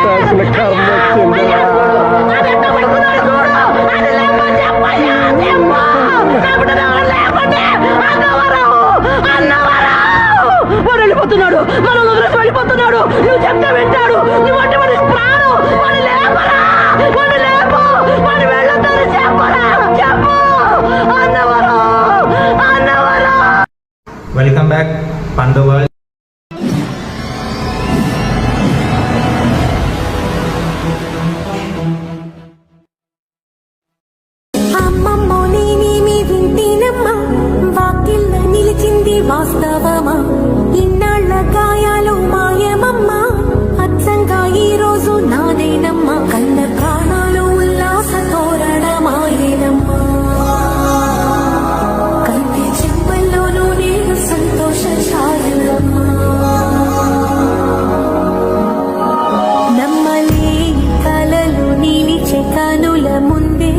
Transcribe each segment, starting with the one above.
పెట్టాల్సిన కర్మ వచ్చిందిరా. వెళ్ళిపోతున్నాడు, మనం వదిలేసి వెళ్ళిపోతున్నాడు. నువ్వు చెప్తే వింటాడు. నువ్వు అంటే వాడి ప్రాణం. వాడి లేపరా, వాడి లేపు, వాడి వెళ్ళొద్దని చెప్పరా, చెప్పు అన్నవరం, అన్నవరం. వెల్కమ్ బ్యాక్ పండు వరల్డ్. వాస్తవమా ఇన్నాళ్ల గాయాలు మాయమమ్మా అచ్చంగా ఈ రోజు నాదేనమ్మా కన్న ప్రాణాలు ఉల్లాస తోరణమాయేనమ్మా కంటి చెంపల్లోనూ నేను సంతోష ఛాయలమ్మా నమ్మలే కలలు నిలిచే కనుల ముందే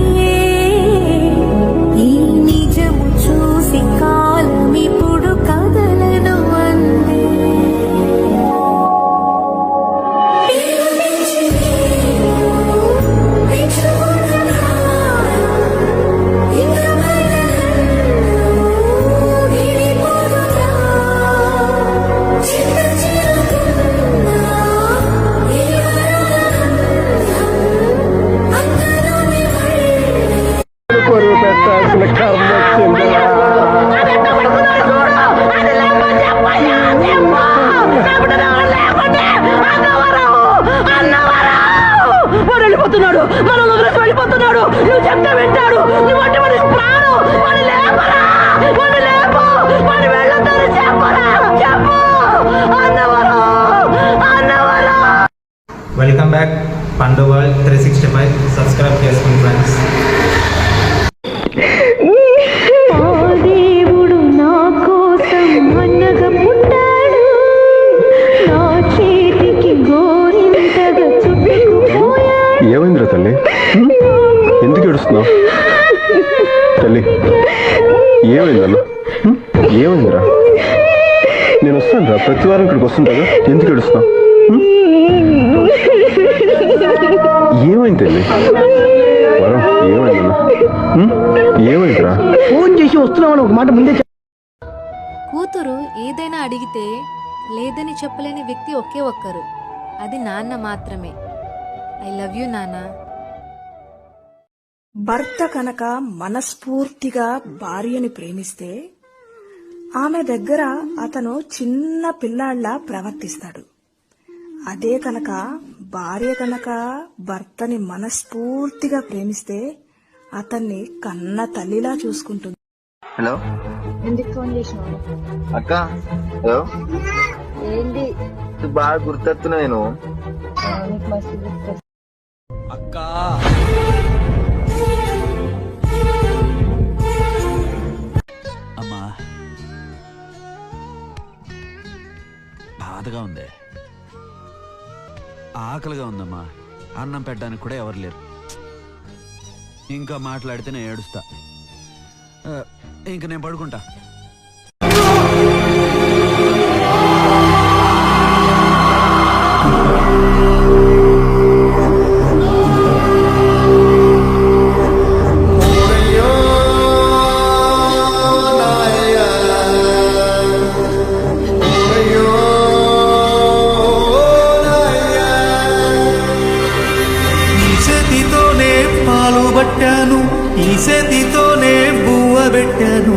ఈ నిజము చూసి కాలమిప్పుడు కదలను అందే కొరువు పెట్టాల్సిన కర్మ వచ్చిందిరా. వెళ్ళిపోతున్నాడు, మనం వదిలేసి వెళ్ళిపోతున్నాడు. నువ్వు చెప్తే వింటాడు. నువ్వు అంటే వాడి ప్రాణం. వాడి లేపరా, వాడి లేపు, వాడి వెళ్ళొద్దని చెప్పరా, చెప్పు అన్నవరం, అన్నవరం. వెల్కమ్ బ్యాక్ పండు వరల్డ్ 365. సబ్స్క్రైబ్ చేసుకోండి ఫ్రెండ్స్. దేవుడు నా కోసం అన్నగా పుట్టాడు నా చేతికి గోరింతగా చుట్టుకుపోయాడు. ఏమైందిరా తల్లి? ఎందుకు ఏడుస్తున్నావు తల్లి? ఏమైందన్నా? ఏమైందిరా? నేను వస్తాను రా, ప్రతి వారం ఇక్కడికి వస్తుంటాగా. ఎందుకు ఏడుస్తున్నావు? ఏమైంది తల్లి? వరం ఏమైందన్నా? ఏమైందిరా? ఫోన్ చేసి వస్తున్నామని ఒక మాట ముందే కూతురు ఏదైనా అడిగితే లేదని చెప్పలేని వ్యక్తి ఒకే ఒక్కరు, అది నాన్న మాత్రమే. ఐ లవ్ యూ నాన్న. భర్త కనుక మనస్ఫూర్తిగా భార్యని ప్రేమిస్తే ఆమె దగ్గర అతను చిన్న పిల్లాళ్లా ప్రవర్తిస్తాడు. అదే కనుక భార్య కనుక భర్తని మనస్ఫూర్తిగా ప్రేమిస్తే అతన్ని కన్న తల్లిలా చూసుకుంటుంది. హలో, ఎందుకు ఫోన్ చేసినావు? అక్క. హలో, ఏంటి బాగా గుర్తొస్తున్నా నేను. అక్క అమ్మా, బాధగా ఉంది, ఆకలిగా ఉందమ్మా. అన్నం పెట్టడానికి కూడా ఎవరు లేరు. ఇంకా మాట్లాడితే నేను ఏడుస్తా. ఇంక నేను పడుకుంటా. ఈ చేతితోనే బువ్వ పెట్టాను,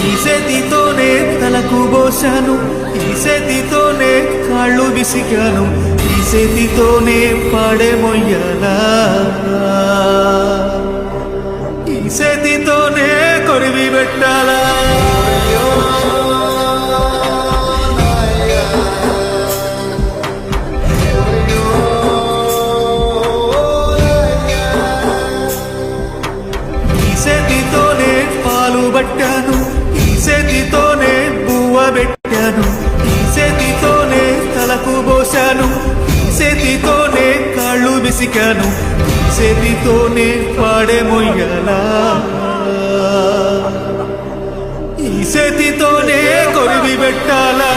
ఈ చేతితోనే తలకు పోశాను, ఈ చేతితోనే కాళ్ళు విసిగాను, ఈ చేతితోనే పాడే మొయ్యాలా, ఈ చేతితోనే కొరివి పెట్టాలా. పట్టాను, ఈ చేతితోనే బువ్వ పెట్టాను, ఈ చేతితోనే తలకు పోశాను, ఈ చేతితోనే కాళ్ళు విసికాను, ఈ చేతితోనే పాడే మొయ్యాలా, ఈ చేతితోనే కొరివి పెట్టాలా.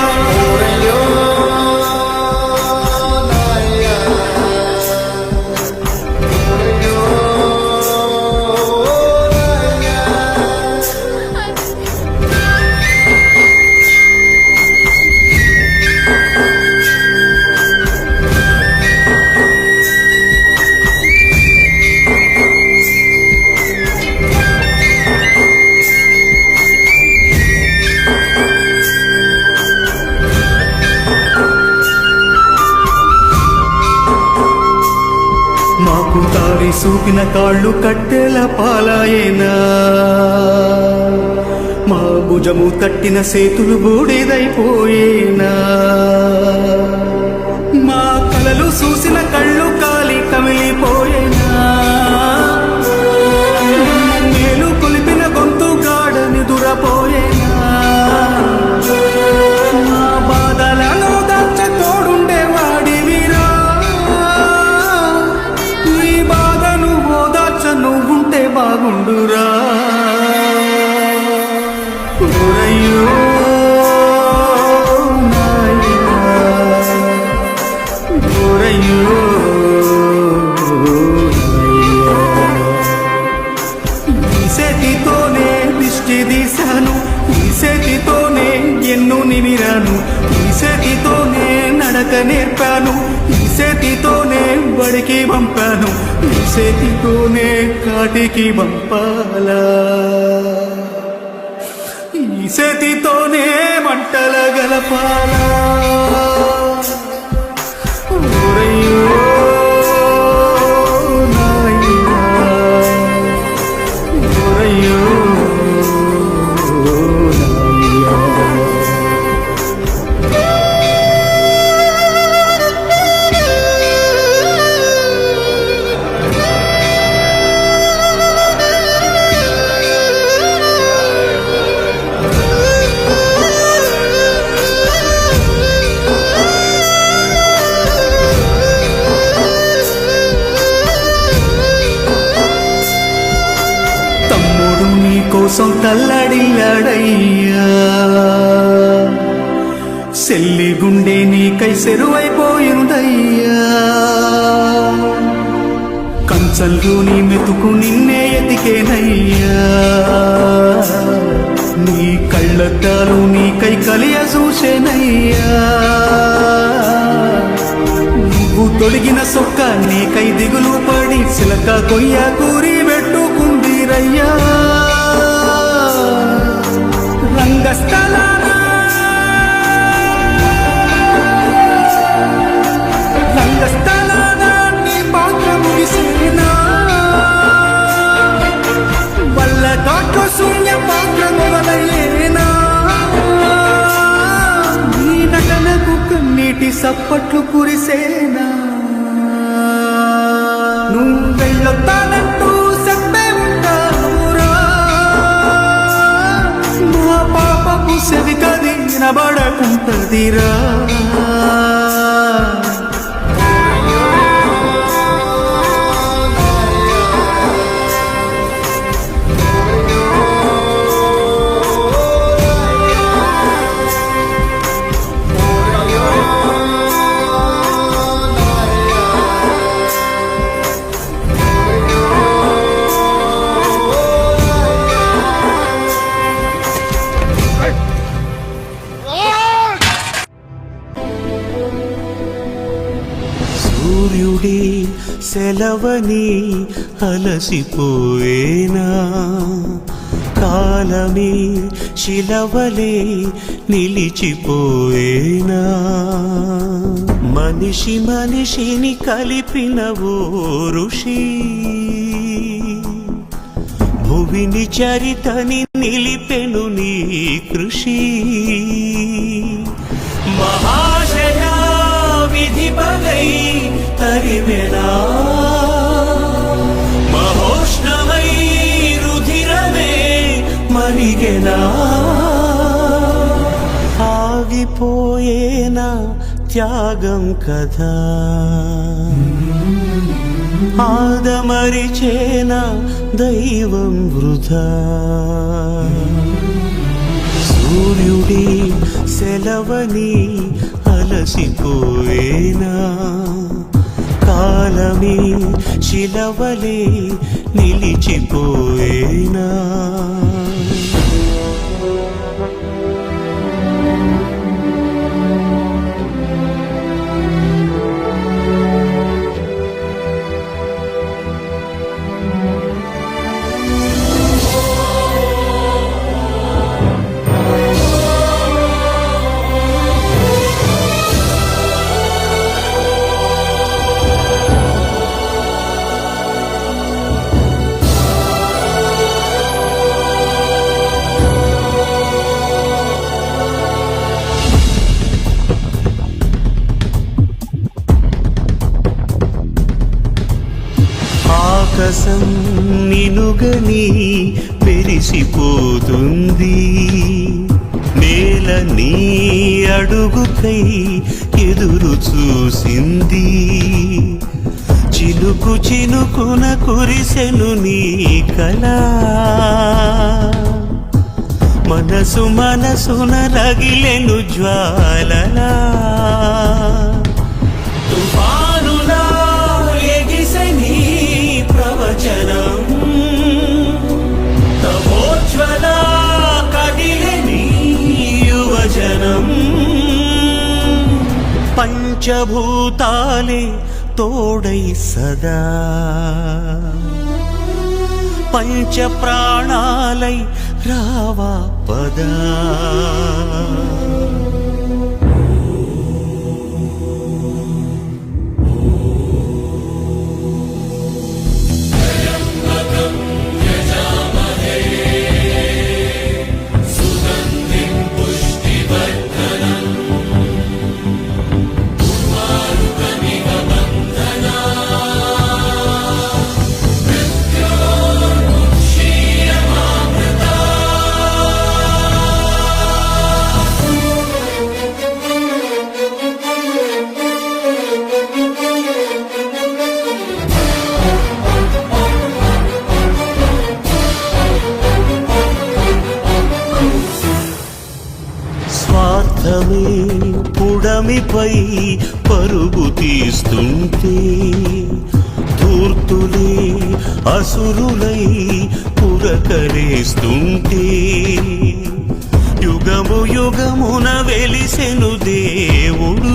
మాకు తారి సూపిన కాళ్ళు కట్టెల పాలాయేనా మా భుజము తట్టిన సేతులు బూడిదైపోయేనా మా కలలు చూసిన కళ్ళు కాలి కమిలిపోయేనా మేలు కొలిపిన గొంతు గాడని దురపోయేనా మా బాధలను దాచ తోడుండే వాడివిరా నీ బాధను ఓదార్చ నువ్వుంటే బాగుండురా ఓరయ్యో నాయనా ఓరయ్యో ఈ చేతితోనే దిష్టి తీశాను ఈ చేతితోనే ఎన్ను నిమిరాను ఈ చేతితోనే నడక నేర్పాను ఈ చేతితోనే బడికి పంపాను ఈ చేతితోనే కాటికి పంపాలా ఈ చేతితోనే మంటల గలపాలా ఓరయ్యో నాయనా ఓరయ్యో నాయనా తమ్ముడు నీ కోసం తల్లడిల్లాడయ్యా సెల్లి గుండె నీకై సెరువైపోయిందయ్యా కంచంలో నీ మెతుకు నిన్నే ఎతికేనయ్యా నీ కళ్ళద్దాలు నీకై కలియ చూసేనయ్యా నువ్వు తొడిగిన సొక్క నీకై దిగులు పడి సిలక కొయ్య కూరి పెట్టుకుందిరయ్యా రంగస్థలాన నీ పాత్ర ముగిసేనా వల్ల కాట్లో శూన్య పాత్ర మొదలయ్యేనా నీ నటనకు కన్నీటి సప్పట్లు కురిసేనా నువ్వు వెళ్ళొత్తానంటూ చెప్పే ఉంటావురా మా పాపకు సెవికది వినబడకుంటదిరా సూర్యుడి సెలవని అలసిపోయేనా కాలమే శిలవలే నిలిచిపోయేనా మనిషి మనిషిని కలిపిన ఓ ఋషి భువిని చరితని నిలిపెను నీ కృషి మహాశయా విధి బలై తరిమెనా మహోష్ణమై రుధిరమే మరిగెనా ఆగిపోయేనా త్యాగం కదా ఆదమరిచేనా దైవం వృధా సూర్యుడి సెలవని అలసిపోయేనా కాలమే శిలవలే నిలిచిపోయేనా సరసం నినుగని మెరిసిపోతుంది నేల నీ అడుగుకై ఎదురు చూసింది చినుకు చినుకున కురిసెను నీ కళ మనసు మనసున రగిలెను జ్వాలలా తుఫానులా ఎగిసె నీ ప్రవచనం తమోజ్వల కదిలె నీ యువజనం పంచభూతాలే తోడై సదా పంచ ప్రాణాలై రావా పదా స్వార్థమే పుడమిపై పరుగు తీస్తుంటే ధూర్తులే అసురులై పురకరేస్తుంటే యుగము యుగమున వెలిసెను దేవుడు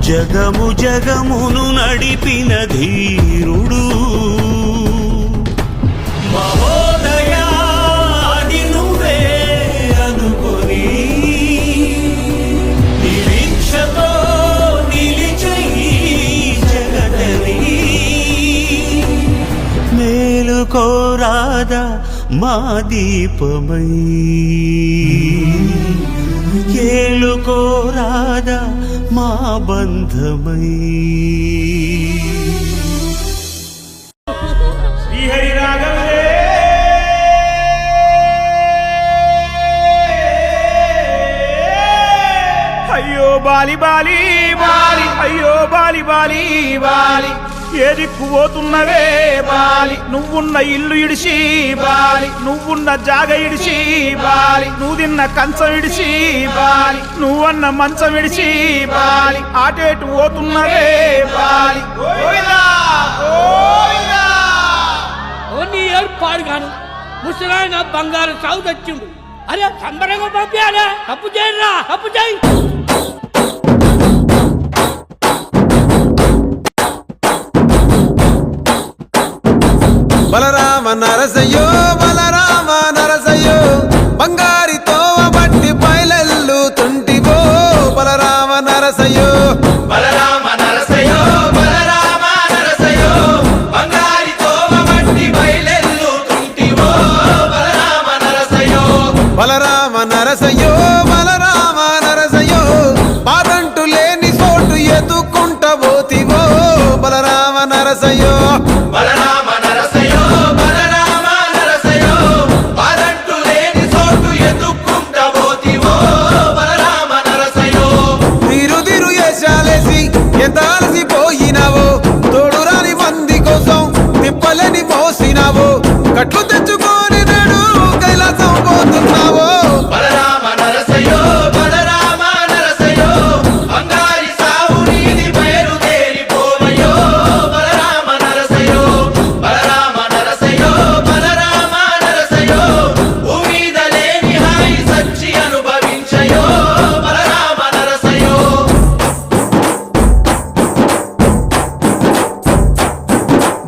జగము జగమును నడిపిన ధీరుడు మహోదయా అది నువ్వే అనుకొని నిరీక్షతో నిలిచై జగదని మేలుకోరాదా మా దీపమై ఏలుకోరాదా మా బంధమై శ్రీహరి రాఘవే అయ్యో బాలి బాలి బాలి అయ్యో బాలి బాలి బాలి ఏ దిక్కు పోతున్నవే బాలి నువ్వున్న ఇల్లు ఇడిచి బాలి నువ్వున్న జాగ ఇడిచి బాలి నువ్వు తిన్న కంచం ఇడిచి బాలి నువ్వన్న మంచం ఇడిచి బాలి ఆటేటు పోతున్నవే బాలి గోవిందా గోవిందా ఓన్ని ఏర్పాడు గాను ముసలాయన బంగారు సాగు తెచ్చిండు అరే సంబరంగా పంపించాలా తప్పు చేయరా తప్పు చేయి బలరామ నరసయ్యో బలరామ నరసయ్యో బంగారితో బట్టి పైలెల్లు తుంటివో బలరామ నరసయ్యో బలరామ నరసయ్యో బలరామ నరసయ్యో బంగారితో బట్టి బయలెల్లు తుంటివో బలరామ నరసయ్యో బలరామ నరసయ్యో బలరామ నరసయ్యో పాదంటు లేని చోటు ఎదుకుంట పోతివో బలరామ నరసయ్యో బలరామ నరసయ్యో బలరామ నరసయ్యో పాదంటు లేని చోటు ఎదుక్కుంట పోతివో బలరామ నరసయ్యో తీరు తీరు వేషాలేసి ఎంత అలసిపోయినావో తోడు రాని మంది కోసం తిప్పలని మోసినావో కట్లు తెచ్చుకొని నేడు కైలాసం పోతున్నావో బలరామ నరసయ్యో బలరామ నరసయ్యో బంగారి సావు నీది బయలుదేరిపోవయ్యో బలరామ నరసయ్యో బలరామ నరసయ్యో బలరామ నరసయ్యో భూమిద లేని హాయి సచ్చి అనుభవించయో బలరామ నరసయ్యో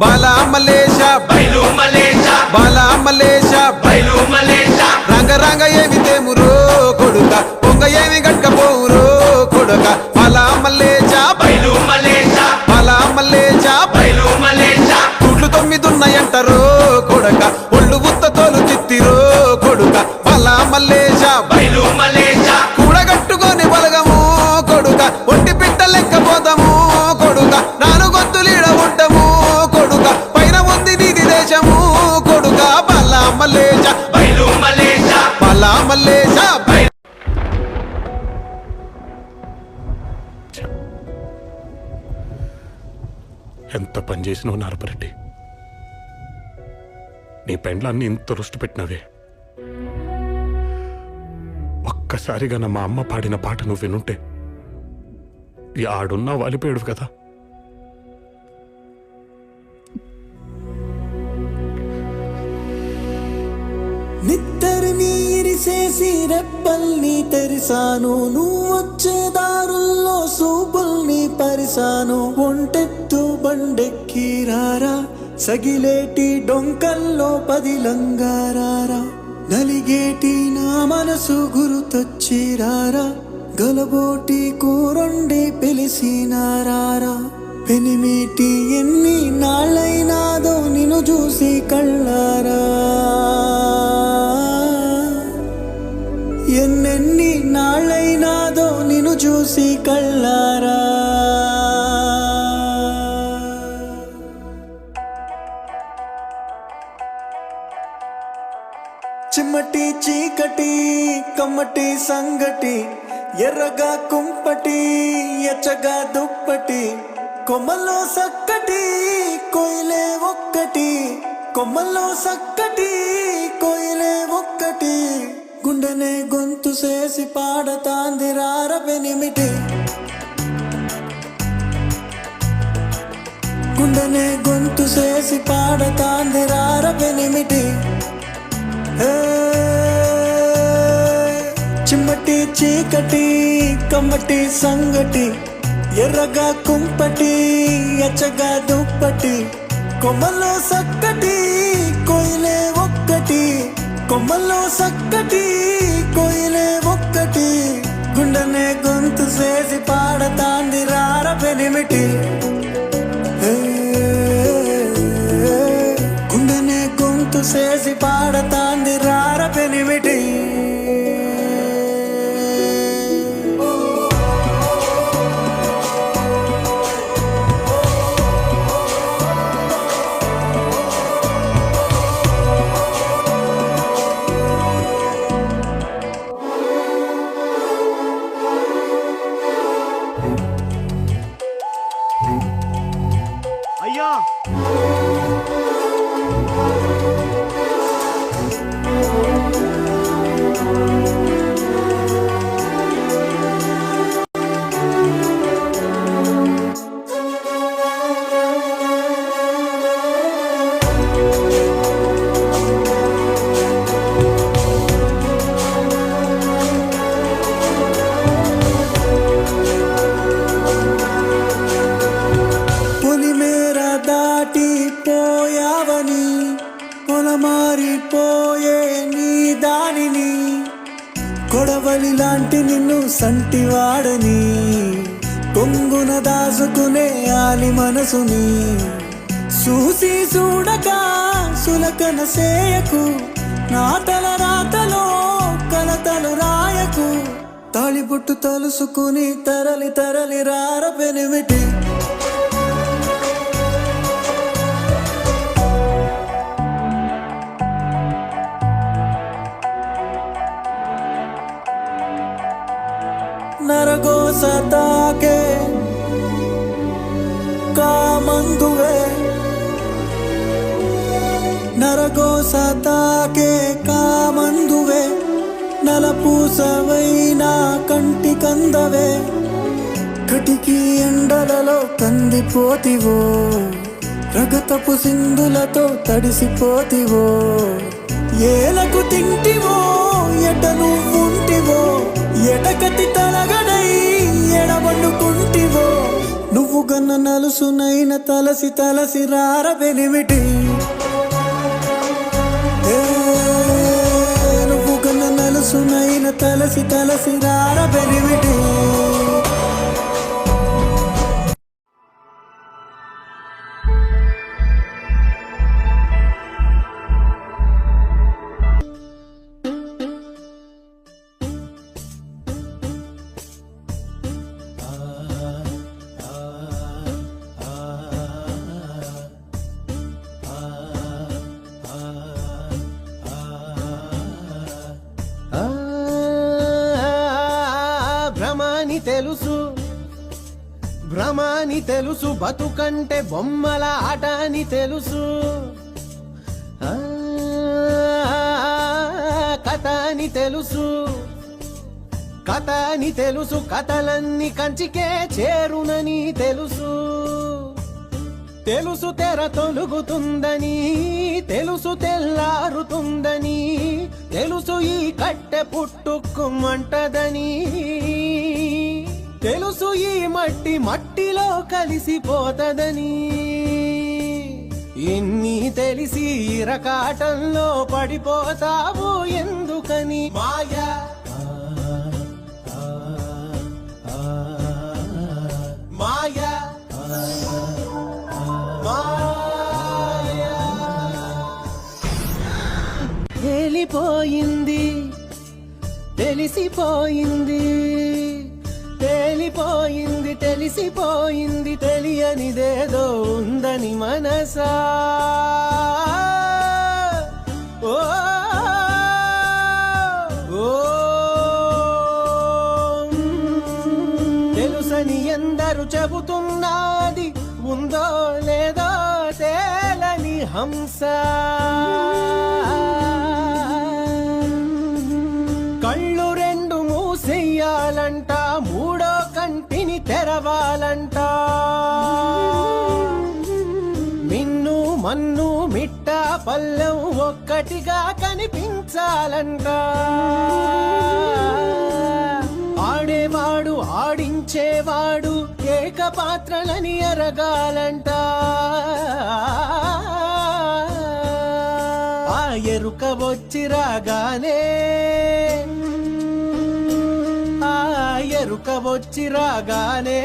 బాలా మలేష బయలు మలేష బాలా మలేష బయలు మలేష రంగ రంగ ఏమి తేమురో కొడుక పొంగ ఏమి గట్టపోవురో కొడుక బాలా మలేష బయలు మలేష బాలా మలేష బయలు మలేష కుట్లు 9 ఉన్నాయంటారో కొడుక ఒళ్ళు ఉత్త తోలు చిత్తిరో కొడుక బాలా మలేష బయలు మలేష కూడగట్టుకొని బలగము కొడుక ఒంటి పిట్ట లెక్క పోదాము కొడుక నాలుగొద్దులీడ ఉంటాము ఎంత పని చేసినావు నారపరెడ్డి. నీ పెండ్లాన్ని ఇంత రుష్టి పెట్టినవే. ఒక్కసారిగా మా అమ్మ పాడిన పాట నువ్వు వినుంటే ఈ ఆడున్నా వాలిపోయాడు కదా. నిద్దరిని ఇరిసేసి రెప్పల్ని తెరిసాను, నువ్వొచ్చే దారుల్లో సూపుల్ని పరిసాను. ఒంటెత్తు బండెక్కి రారా, సగిలేటి డొంకల్లో పదిలంగారారా. నలిగేటి నా మనసు గురుతొచ్చి రారా, గలబోటి కూరొండి పిలిసినారారా. పెనిమిటి ఎన్ని నాళ్ళైనాదో నిన్ను చూసి కళ్ళారా, ఎన్నెన్ని నాళ్ళైనాదో నిన్ను చూసి కళ్ళారా. చిమ్మటి చీకటి కమ్మటి సంగటి, ఎర్రగా కుంపటి ఎచ్చగా దుప్పటి. కొమ్మల్లో సక్కటి కోయిలే ఒక్కటి, కొమ్మల్లో సక్కటి కోయిలే ఒక్కటి. గుండెనే గొంతు చేసి పాడతాంది రార పెనిమిటి, గుండెనే గొంతు చేసి పాడతాంది రార పెనిమిటి. చిమ్మటి చీకటి కమ్మటి సంగటి, ఎర్రగా కుంపటి ఎచ్చగా దుప్పటి. కొమ్మల్లో సక్కటి కోయిలే ఒక్కటి, కొమ్మల్లో సక్కటి కోయిలే ఒక్కటి. గుండెనే గొంతు చేసి పాడతాంది రార పెనిమిటి, గుండెనే గొంతు చేసి పాడతాంది రార పెనిమిటి. పోయావని పొలమారిపోయే నీ దానిని, కొడవలి లాంటి నిన్ను సంటివాడని, కొంగున దాసుకునే ఆలి మనసుని. చూసి చూడక సులకన సేయకు, నా తల రాతలో కలతలు రాయకు. తాళిబొట్టు తలుసుకుని తరలి తరలి రార పెనిమిటి, నరగోస తాకే కామందువే, నరగోస తాకే కామందువే. నలపూసవైనా కంటి కందవే, కటికి ఎండలలో కందిపోతివో, రగతపు సింధులతో తడిసిపోతివో. ఏలకు తింటివో ఎట నువ్వుంటివో, ఎటకతి తలగడై ఎడబండుకుంటివో. నువ్వు గన్న నలుసునైన తలసి తలసి రార పెనిమిటి, నువ్వు గన్న నలుసునైన తలసి తలసి రార పెనిమిటి. భ్రమాని తెలుసు, బతుకంటే బొమ్మల ఆట అని తెలుసు, కథ అని తెలుసు, కథ అని తెలుసు, కథలన్నీ కంచికే చేరునని తెలుసు, తెలుసు తెర తొలుగుతుందని, తెలుసు తెల్లారుతుందని, తెలుసు ఈ కట్టె పుట్టుకుమంటదని, తెలుసు ఈ మట్టి మట్టిలో కలిసిపోతదని, ఇన్ని తెలిసి ఇరకాటంలో పడిపోతావు ఎందుకని? మాయా మాయా తేలిపోయింది, తెలిసిపోయింది, తేలిపోయింది, తెలిసిపోయింది, తెలియనిదేదో ఉందని మనసా. ఓ ఓ తెలుసని ఎందరు చెబుతున్నది, ఉందో లేదో తేలని హంస. కళ్ళు రెండు మూసేయాలంట, మూడో కంటిని తెరవాలంట, మిన్ను మన్ను మిట్ట పల్లెం ఒక్కటిగా కనిపించాలంట, ఆడేవాడు ఆడించేవాడు ఏకపాత్రలని ఎరగాలంట, ఆ ఎరుక వచ్చి రాగానే, ఆ ఎరుక వచ్చి రాగానే,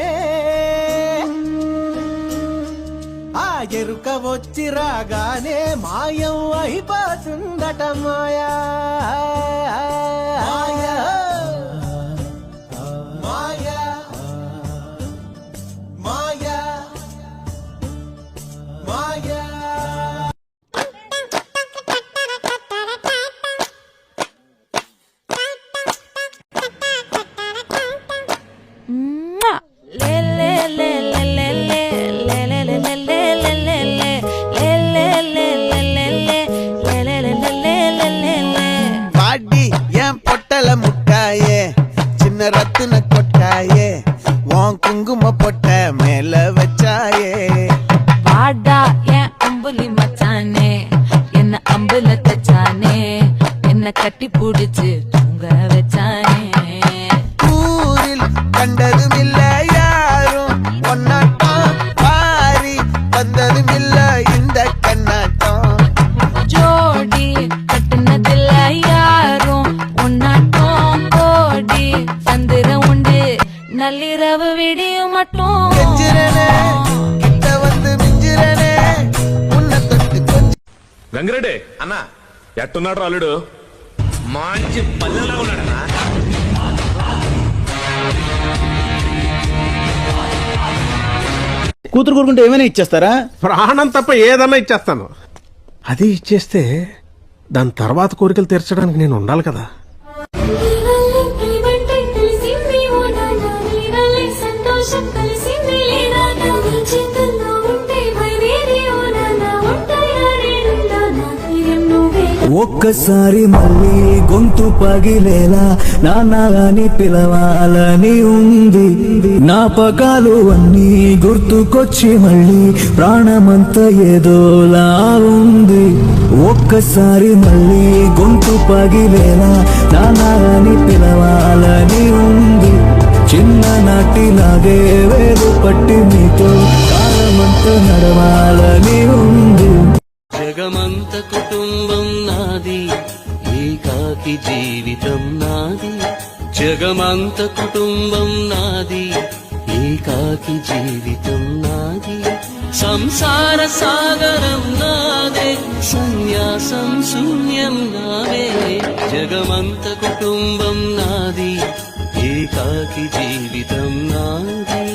ఆ ఎరుక వచ్చి రాగానే మాయం అయిపోతుందట మాయా. మాయా మాయా మాయా మాయా. பாடி என் பொட்டல முட்டாயே, சின்ன ரத்தின கொட்டாயே, உன் குங்கும பொட்ட மேல வச்சாயே. வாடா என் அம்புலி மச்சானே, என்ன அம்புல தச்சானே, என்ன கட்டி புடிச்சு தூங்க வச்சானே. ஊரில் கண்டதும் இல்ல யாரும் ஒன்னாட்டம், பாரி வந்ததும் இல்ல இந்த கண்ணாட்டம், ஜோடி கட்டுனதில்ல யாரும் உன்னாட்டம், கோடி சந்திர உண்டு நள்ளிரவு விடியும் மட்டும். கெஞ்சிரனே கிட்ட வந்து மிஞ்சிரனே உன்னை தொட்டு கொஞ்சம். వెంకరెడ్డి అన్నా ఎట్టున్నాడు అల్లుడు? మంచి పల్లెలా ఉన్నాడన్నా. కూతురు కోరుకుంటే ఏమైనా ఇచ్చేస్తారా? ప్రాణం తప్ప ఏదన్నా ఇచ్చేస్తాను. అది ఇచ్చేస్తే దాని తర్వాత కోరికలు తీర్చడానికి నేను ఉండాలి కదా. ఒక్కసారి మళ్ళీ గొంతు పగిలేలా నాన్న అని పిలవాలని ఉంది, జ్ఞాపకాలు అన్నీ గుర్తుకొచ్చి మళ్ళీ ప్రాణమంతా ఏదోలా ఉంది. ఒక్కసారి మళ్ళీ గొంతు పగిలేలా నాన్న అని పిలవాలని ఉంది, చిన్ననాటిలాగే వేరు పట్టి మీతో కాలమంతా నడవాలని ఉంది. జగమంత కుటుంబం నాది, ఏకాకి జీవితం నాది, జగమంత కుటుంబం నాది, ఏకాకి జీవితం నాది, సంసార సాగరం నాదే, సన్యాసం శూన్యం నావే, జగమంత కుటుంబం నాది, ఏకాకి జీవితం నాది.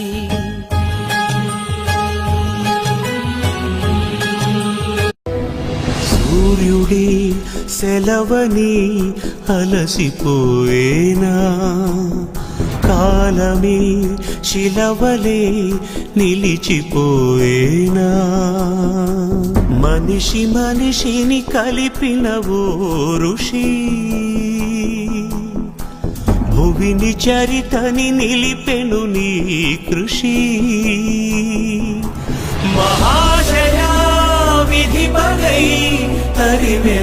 సూర్యుడి సెలవని అలసిపోయేనా, కాలమే శిలవలే నిలిచిపోయేనా మనిషి మనిషిని కలిపిన ఓ ఋషి భువిని చరితని నిలిపెను నీ కృషి మహాశయా విధి పగై తరివే